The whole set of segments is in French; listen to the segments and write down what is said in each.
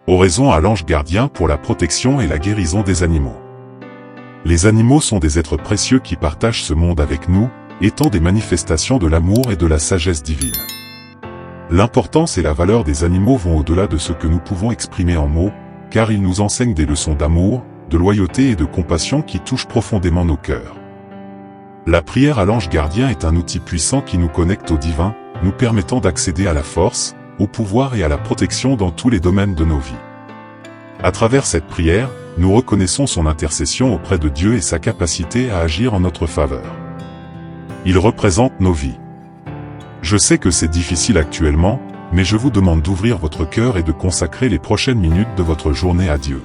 Oraison à l'ange gardien pour la protection et la guérison des animaux. Les animaux sont des êtres précieux qui partagent ce monde avec nous, étant des manifestations de l'amour et de la sagesse divine. L'importance et la valeur des animaux vont au-delà de ce que nous pouvons exprimer en mots, car ils nous enseignent des leçons d'amour, de loyauté et de compassion qui touchent profondément nos cœurs. La prière à l'ange gardien est un outil puissant qui nous connecte au divin, nous permettant d'accéder à la force, au pouvoir et à la protection dans tous les domaines de nos vies. À travers cette prière, nous reconnaissons son intercession auprès de Dieu et sa capacité à agir en notre faveur. Il représente nos vies. Je sais que c'est difficile actuellement, mais je vous demande d'ouvrir votre cœur et de consacrer les prochaines minutes de votre journée à Dieu.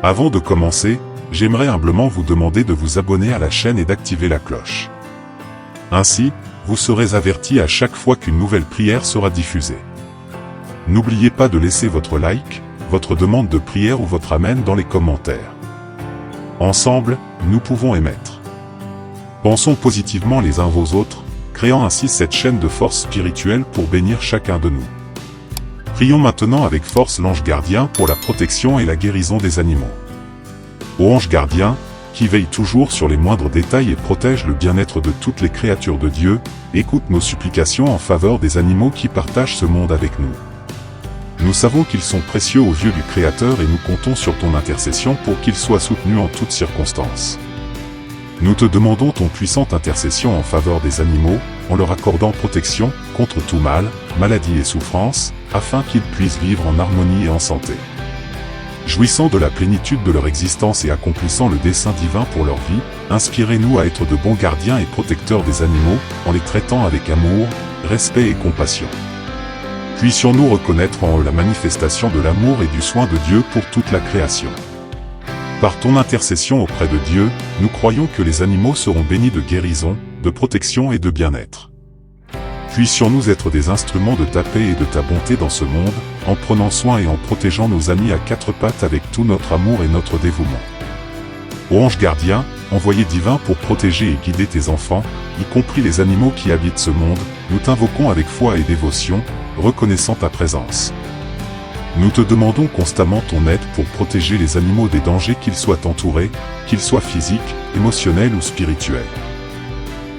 Avant de commencer, j'aimerais humblement vous demander de vous abonner à la chaîne et d'activer la cloche. Ainsi, vous serez avertis à chaque fois qu'une nouvelle prière sera diffusée. N'oubliez pas de laisser votre like, votre demande de prière ou votre amen dans les commentaires. Ensemble, nous pouvons émettre. Pensons positivement les uns aux autres, créant ainsi cette chaîne de force spirituelle pour bénir chacun de nous. Prions maintenant avec force l'ange gardien pour la protection et la guérison des animaux. Ô ange gardien, qui veille toujours sur les moindres détails et protège le bien-être de toutes les créatures de Dieu, écoute nos supplications en faveur des animaux qui partagent ce monde avec nous. Nous savons qu'ils sont précieux aux yeux du Créateur et nous comptons sur ton intercession pour qu'ils soient soutenus en toutes circonstances. Nous te demandons ton puissante intercession en faveur des animaux, en leur accordant protection contre tout mal, maladie et souffrance, afin qu'ils puissent vivre en harmonie et en santé. Jouissant de la plénitude de leur existence et accomplissant le dessein divin pour leur vie, inspirez-nous à être de bons gardiens et protecteurs des animaux, en les traitant avec amour, respect et compassion. Puissions-nous reconnaître en eux la manifestation de l'amour et du soin de Dieu pour toute la création. Par ton intercession auprès de Dieu, nous croyons que les animaux seront bénis de guérison, de protection et de bien-être. Puissions-nous être des instruments de ta paix et de ta bonté dans ce monde, en prenant soin et en protégeant nos amis à quatre pattes avec tout notre amour et notre dévouement. Ô ange gardien, envoyé divin pour protéger et guider tes enfants, y compris les animaux qui habitent ce monde, nous t'invoquons avec foi et dévotion, reconnaissant ta présence. Nous te demandons constamment ton aide pour protéger les animaux des dangers qu'ils soient entourés, qu'ils soient physiques, émotionnels ou spirituels.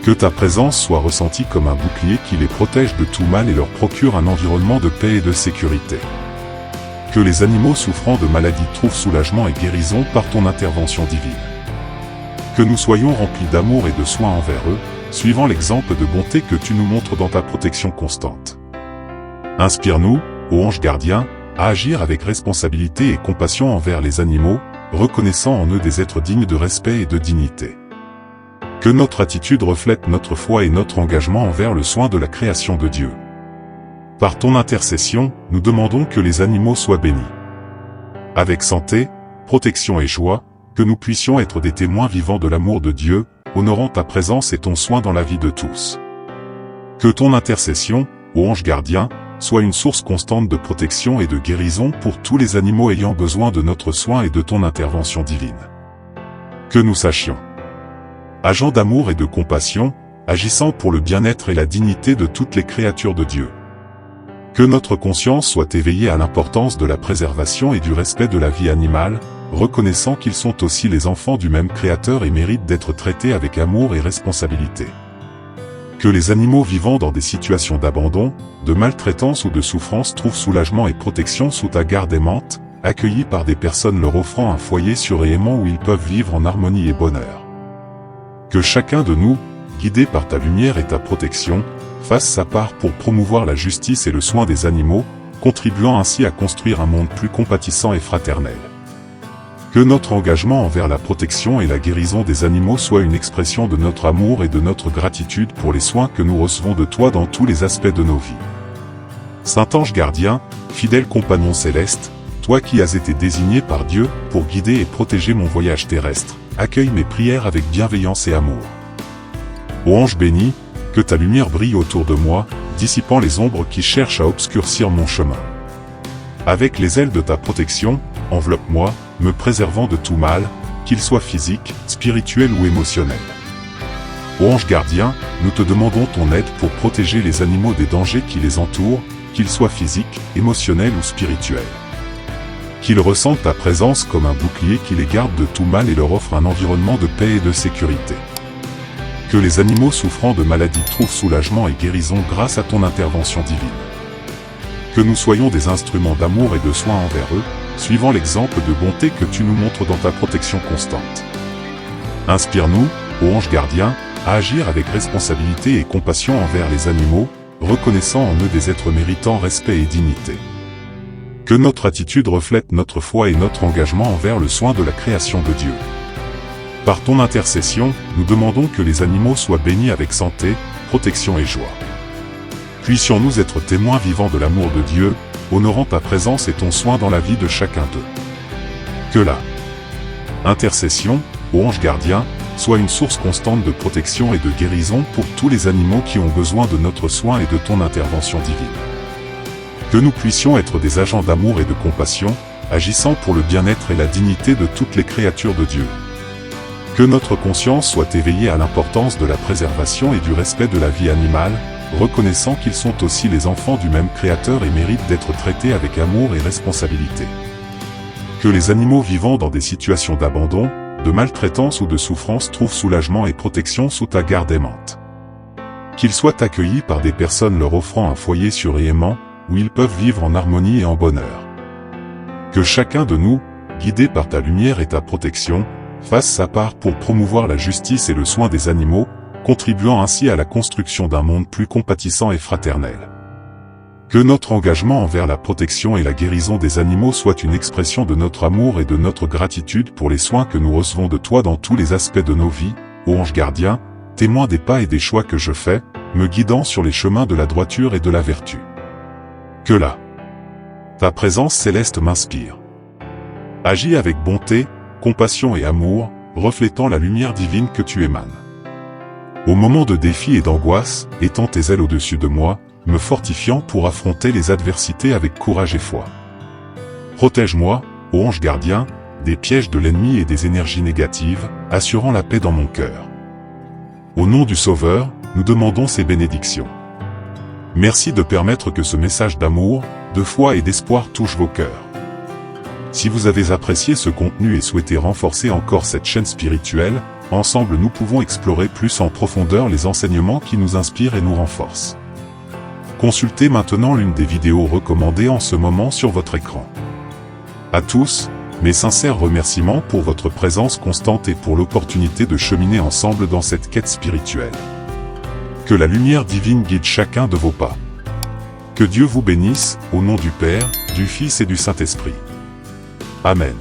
Que ta présence soit ressentie comme un bouclier qui les protège de tout mal et leur procure un environnement de paix et de sécurité. Que les animaux souffrant de maladies trouvent soulagement et guérison par ton intervention divine. Que nous soyons remplis d'amour et de soin envers eux, suivant l'exemple de bonté que tu nous montres dans ta protection constante. Inspire-nous, ô ange gardien, à agir avec responsabilité et compassion envers les animaux, reconnaissant en eux des êtres dignes de respect et de dignité. Que notre attitude reflète notre foi et notre engagement envers le soin de la création de Dieu. Par ton intercession, nous demandons que les animaux soient bénis. Avec santé, protection et joie, que nous puissions être des témoins vivants de l'amour de Dieu, honorant ta présence et ton soin dans la vie de tous. Que ton intercession, ô ange gardien, soit une source constante de protection et de guérison pour tous les animaux ayant besoin de notre soin et de ton intervention divine. Que nous sachions, agents d'amour et de compassion, agissant pour le bien-être et la dignité de toutes les créatures de Dieu. Que notre conscience soit éveillée à l'importance de la préservation et du respect de la vie animale, reconnaissant qu'ils sont aussi les enfants du même Créateur et méritent d'être traités avec amour et responsabilité. Que les animaux vivant dans des situations d'abandon, de maltraitance ou de souffrance trouvent soulagement et protection sous ta garde aimante, accueillis par des personnes leur offrant un foyer sûr et aimant où ils peuvent vivre en harmonie et bonheur. Que chacun de nous, guidé par ta lumière et ta protection, fasse sa part pour promouvoir la justice et le soin des animaux, contribuant ainsi à construire un monde plus compatissant et fraternel. Que notre engagement envers la protection et la guérison des animaux soit une expression de notre amour et de notre gratitude pour les soins que nous recevons de toi dans tous les aspects de nos vies. Saint-Ange gardien, fidèle compagnon céleste, toi qui as été désigné par Dieu pour guider et protéger mon voyage terrestre, accueille mes prières avec bienveillance et amour. Ô ange béni, que ta lumière brille autour de moi, dissipant les ombres qui cherchent à obscurcir mon chemin. Avec les ailes de ta protection, enveloppe-moi, me préservant de tout mal, qu'il soit physique, spirituel ou émotionnel. Ô ange gardien, nous te demandons ton aide pour protéger les animaux des dangers qui les entourent, qu'ils soient physiques, émotionnels ou spirituels. Qu'ils ressentent ta présence comme un bouclier qui les garde de tout mal et leur offre un environnement de paix et de sécurité. Que les animaux souffrant de maladies trouvent soulagement et guérison grâce à ton intervention divine. Que nous soyons des instruments d'amour et de soin envers eux, suivant l'exemple de bonté que tu nous montres dans ta protection constante. Inspire-nous, ô ange gardien, à agir avec responsabilité et compassion envers les animaux, reconnaissant en eux des êtres méritant respect et dignité. Que notre attitude reflète notre foi et notre engagement envers le soin de la création de Dieu. Par ton intercession, nous demandons que les animaux soient bénis avec santé, protection et joie. Puissions-nous être témoins vivants de l'amour de Dieu, honorant ta présence et ton soin dans la vie de chacun d'eux. Que la intercession, ô ange gardien, soit une source constante de protection et de guérison pour tous les animaux qui ont besoin de notre soin et de ton intervention divine. Que nous puissions être des agents d'amour et de compassion, agissant pour le bien-être et la dignité de toutes les créatures de Dieu. Que notre conscience soit éveillée à l'importance de la préservation et du respect de la vie animale, reconnaissant qu'ils sont aussi les enfants du même Créateur et méritent d'être traités avec amour et responsabilité. Que les animaux vivant dans des situations d'abandon, de maltraitance ou de souffrance trouvent soulagement et protection sous ta garde aimante. Qu'ils soient accueillis par des personnes leur offrant un foyer sûr et aimant, où ils peuvent vivre en harmonie et en bonheur. Que chacun de nous, guidé par ta lumière et ta protection, fasse sa part pour promouvoir la justice et le soin des animaux, contribuant ainsi à la construction d'un monde plus compatissant et fraternel. Que notre engagement envers la protection et la guérison des animaux soit une expression de notre amour et de notre gratitude pour les soins que nous recevons de toi dans tous les aspects de nos vies, ô ange gardien, témoin des pas et des choix que je fais, me guidant sur les chemins de la droiture et de la vertu. Que ta présence céleste m'inspire. Agis avec bonté, compassion et amour, reflétant la lumière divine que tu émanes. Au moment de défis et d'angoisse, étends tes ailes au-dessus de moi, me fortifiant pour affronter les adversités avec courage et foi. Protège-moi, ô ange gardien, des pièges de l'ennemi et des énergies négatives, assurant la paix dans mon cœur. Au nom du Sauveur, nous demandons ces bénédictions. Merci de permettre que ce message d'amour, de foi et d'espoir touche vos cœurs. Si vous avez apprécié ce contenu et souhaitez renforcer encore cette chaîne spirituelle, ensemble nous pouvons explorer plus en profondeur les enseignements qui nous inspirent et nous renforcent. Consultez maintenant l'une des vidéos recommandées en ce moment sur votre écran. À tous, mes sincères remerciements pour votre présence constante et pour l'opportunité de cheminer ensemble dans cette quête spirituelle. Que la lumière divine guide chacun de vos pas. Que Dieu vous bénisse, au nom du Père, du Fils et du Saint-Esprit. Amen.